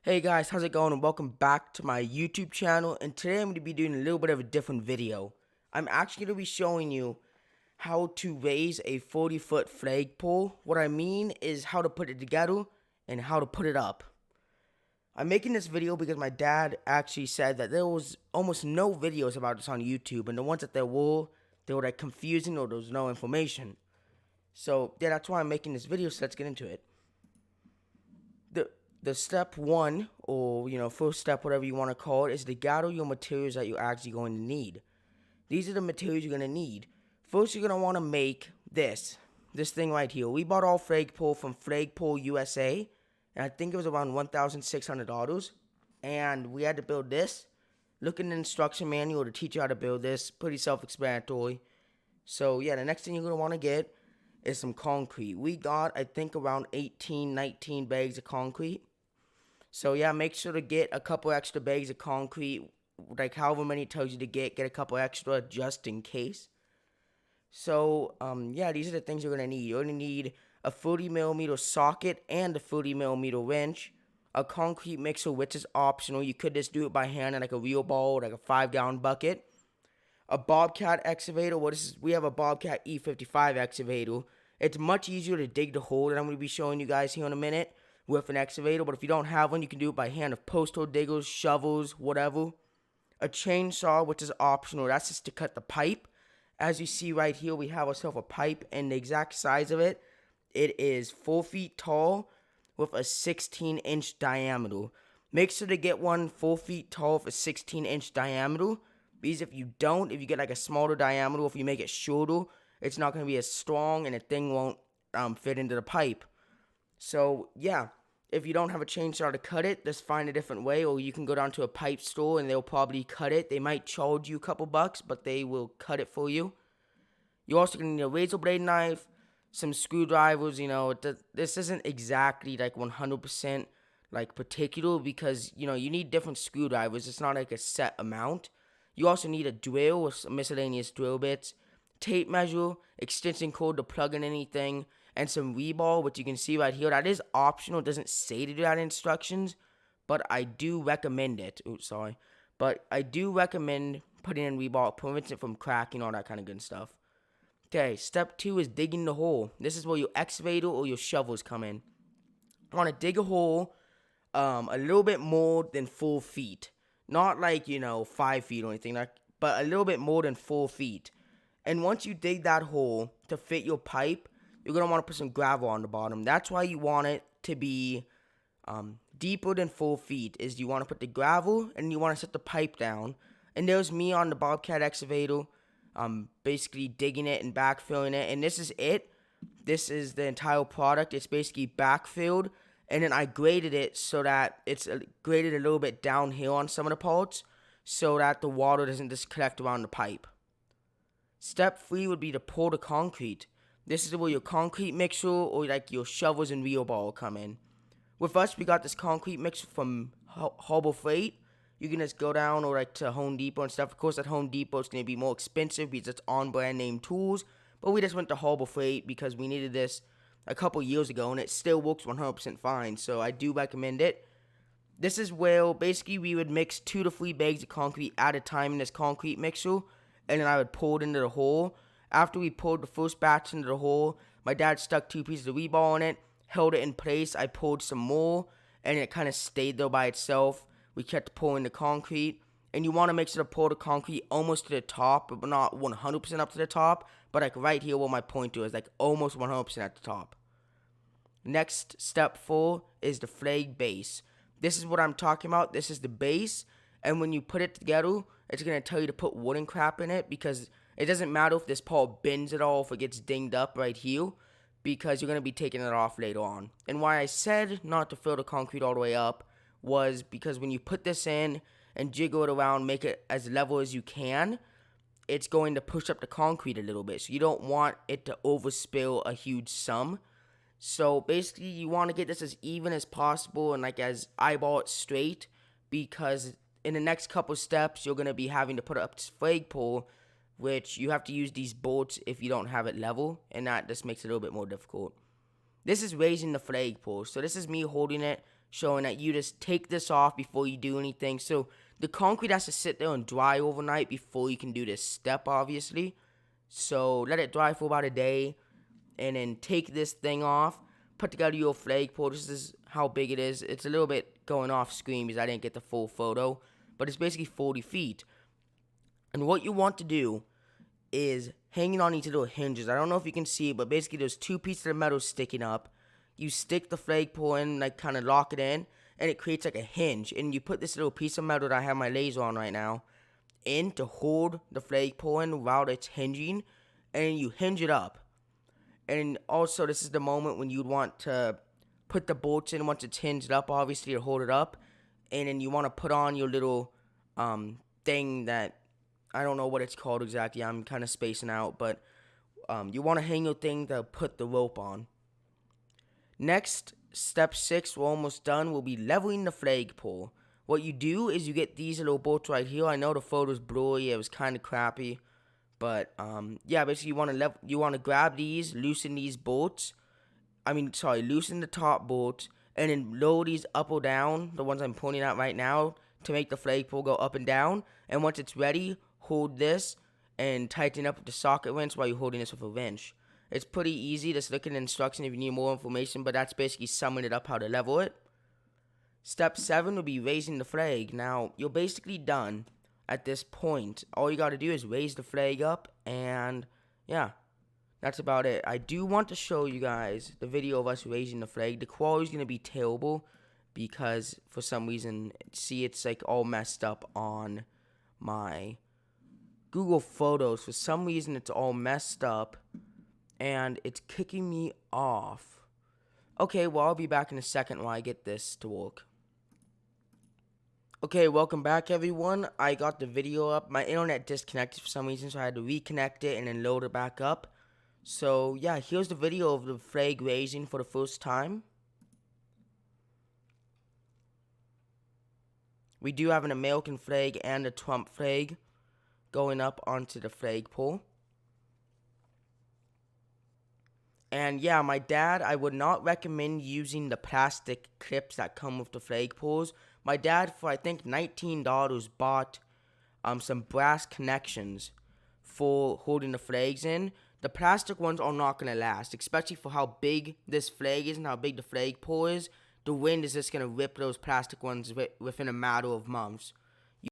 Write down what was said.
Hey guys, how's it going, and welcome back to my YouTube channel. And today I'm going to be doing a little bit of a different video. I'm actually going to be showing you how to raise a 40-foot flagpole. What I mean is how to put it together and how to put it up. I'm making this video because my dad actually said that there was almost no videos about this on YouTube, and the ones that there were, they were like confusing or there was no information. So yeah, that's why I'm making this video, so let's get into it. The step one, or first step, whatever you want to call it, is to gather your materials that you're actually going to need. These are the materials you're going to need. First, you're going to want to make this thing right here. We bought our flagpole from Flagpole USA, and I think it was around $1,600. And we had to build this. Look in the instruction manual to teach you how to build this. Pretty self-explanatory. So yeah, the next thing you're going to want to get is some concrete. We got, I think, around 18, 19 bags of concrete. So yeah, make sure to get a couple extra bags of concrete, like however many it tells you to get a couple extra just in case. So yeah, these are the things you're gonna need. You're gonna need a 40mm socket and a 40mm wrench, a concrete mixer, which is optional. You could just do it by hand in like a wheel ball, like a 5-gallon bucket. A Bobcat excavator. We have a Bobcat E55 excavator. It's much easier to dig the hole that I'm going to be showing you guys here in a minute with an excavator. But if you don't have one, you can do it by hand with post hole diggers, shovels, whatever. A chainsaw, which is optional. That's just to cut the pipe. As you see right here, we have ourselves a pipe, and the exact size of it, it is 4 feet tall with a 16-inch diameter. Make sure to get one 4 feet tall with a 16-inch diameter. Because if you get like a smaller diameter, if you make it shorter, it's not going to be as strong and the thing won't fit into the pipe. So yeah, if you don't have a chainsaw to cut it, just find a different way, or you can go down to a pipe store and they'll probably cut it. They might charge you a couple bucks, but they will cut it for you. You're also going to need a razor blade knife, some screwdrivers. This isn't exactly like 100% like particular because you need different screwdrivers. It's not like a set amount. You also need a drill with some miscellaneous drill bits, tape measure, extension cord to plug in anything, and some rebar, which you can see right here. That is optional. It doesn't say to do that in instructions, but I do recommend it. But I do recommend putting in rebar. It prevents it from cracking, all that kind of good stuff. Okay, step 2 is digging the hole. This is where your excavator or your shovels come in. I want to dig a hole a little bit more than 4 feet. Not like, 5 feet or anything, but a little bit more than 4 feet. And once you dig that hole to fit your pipe, you're going to want to put some gravel on the bottom. That's why you want it to be deeper than 4 feet, is you want to put the gravel and you want to set the pipe down. And there's me on the Bobcat excavator, basically digging it and backfilling it. And this is it. This is the entire product. It's basically backfilled. And then I graded it so that it's graded a little bit downhill on some of the parts so that the water doesn't just collect around the pipe. Step 3 would be to pour the concrete. This is where your concrete mixer or like your shovels and wheelbarrow come in. With us, we got this concrete mixer from Harbor Freight. You can just go down or like to Home Depot and stuff. Of course, at Home Depot, it's going to be more expensive because it's on brand name tools. But we just went to Harbor Freight because we needed this a couple years ago, and it still works 100% fine, so I do recommend it. This is where basically we would mix 2 to 3 bags of concrete at a time in this concrete mixer, and then I would pour it into the hole. After we poured the first batch into the hole, my dad stuck 2 pieces of rebar on it, held it in place. I poured some more, and it kind of stayed there by itself. We kept pouring the concrete, and you want to make sure to pour the concrete almost to the top, but not 100% up to the top, but like right here where my pointer is, like almost 100% at the top. Next, step 4 is the flag base. This is what I'm talking about. This is the base, and when you put it together, it's going to tell you to put wooden crap in it because it doesn't matter if this part bends at all, if it gets dinged up right here, because you're going to be taking it off later on. And why I said not to fill the concrete all the way up was because when you put this in and jiggle it around, make it as level as you can, it's going to push up the concrete a little bit. So you don't want it to overspill a huge sum. So basically, you want to get this as even as possible and like as eyeball it straight, because in the next couple steps, you're going to be having to put up this flagpole, which you have to use these bolts if you don't have it level, and that just makes it a little bit more difficult. This is raising the flagpole. So this is me holding it showing that you just take this off before you do anything. So the concrete has to sit there and dry overnight before you can do this step, obviously. So let it dry for about a day, and then take this thing off. Put together your flagpole. This is how big it is. It's a little bit going off screen because I didn't get the full photo, but it's basically 40 feet. And what you want to do is hanging on these little hinges. I don't know if you can see it, but basically there's two pieces of metal sticking up. You stick the flagpole in, like kind of lock it in, and it creates like a hinge. And you put this little piece of metal that I have my laser on right now in to hold the flagpole in while it's hinging, and you hinge it up. And also, this is the moment when you'd want to put the bolts in once it's hinged up, obviously, to hold it up. And then you want to put on your little thing that, I don't know what it's called exactly. I'm kind of spacing out. But you want to hang your thing to put the rope on. Next, step 6, we're almost done, will be leveling the flagpole. What you do is you get these little bolts right here. I know the photo's blurry. It was kind of crappy. But, yeah, basically you want to grab these, loosen these bolts. Loosen the top bolts, and then lower these up or down, the ones I'm pointing at right now, to make the flagpole go up and down. And once it's ready, hold this and tighten up with the socket wrench while you're holding this with a wrench. It's pretty easy. Just look at the instructions if you need more information, but that's basically summing it up how to level it. Step 7 will be raising the flag. Now, you're basically done. At this point, all you got to do is raise the flag up, and yeah, that's about it. I do want to show you guys the video of us raising the flag. The quality is going to be terrible because for some reason, see, it's like all messed up on my Google Photos. For some reason, it's all messed up, and it's kicking me off. Okay, well, I'll be back in a second while I get this to work. Okay, welcome back, everyone. I got the video up. My internet disconnected for some reason, so I had to reconnect it and then load it back up. So, yeah, here's the video of the flag raising for the first time. We do have an American flag and a Trump flag going up onto the flagpole. And yeah, my dad, I would not recommend using the plastic clips that come with the flagpoles. My dad, for I think $19, bought some brass connections for holding the flags in. The plastic ones are not going to last, especially for how big this flag is and how big the flagpole is. The wind is just going to rip those plastic ones within a matter of months.